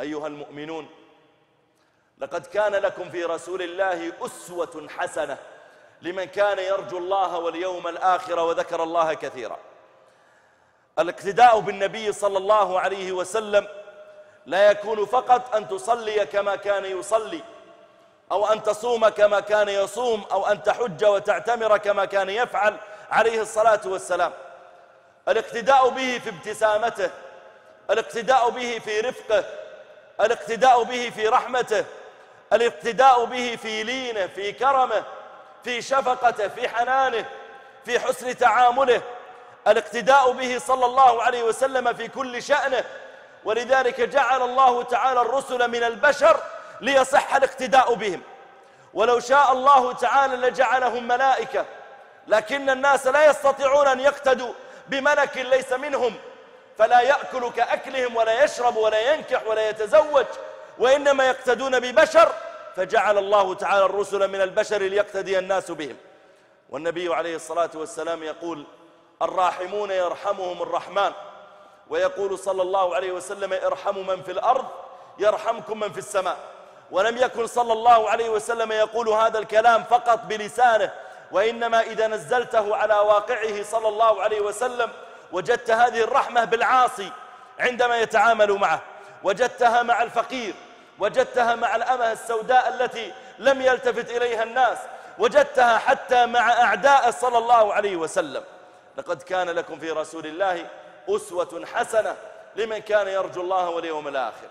أيها المؤمنون، لقد كان لكم في رسول الله أسوة حسنة لمن كان يرجو الله واليوم الآخر وذكر الله كثيرا. الاقتداء بالنبي صلى الله عليه وسلم لا يكون فقط أن تصلي كما كان يصلي، أو أن تصوم كما كان يصوم، أو أن تحج وتعتمر كما كان يفعل عليه الصلاة والسلام. الاقتداء به في ابتسامته، الاقتداء به في رفقه، الاقتداء به في رحمته، الاقتداء به في لينه، في كرمه، في شفقته، في حنانه، في حسن تعامله، الاقتداء به صلى الله عليه وسلم في كل شأنه. ولذلك جعل الله تعالى الرسل من البشر ليصح الاقتداء بهم، ولو شاء الله تعالى لجعلهم ملائكة، لكن الناس لا يستطيعون أن يقتدوا بملك ليس منهم، فلا يأكل كأكلهم ولا يشرب ولا ينكح ولا يتزوج، وإنما يقتدون ببشر، فجعل الله تعالى الرسل من البشر ليقتدي الناس بهم. والنبي عليه الصلاة والسلام يقول: الراحمون يرحمهم الرحمن، ويقول صلى الله عليه وسلم: ارحموا من في الأرض يرحمكم من في السماء. ولم يكن صلى الله عليه وسلم يقول هذا الكلام فقط بلسانه، وإنما إذا نزلته على واقعه صلى الله عليه وسلم وجدت هذه الرحمة بالعاصي عندما يتعامل معه، وجدتها مع الفقير، وجدتها مع الأمة السوداء التي لم يلتفت إليها الناس، وجدتها حتى مع أعداء صلى الله عليه وسلم. لقد كان لكم في رسول الله أسوة حسنة لمن كان يرجو الله واليوم الآخر.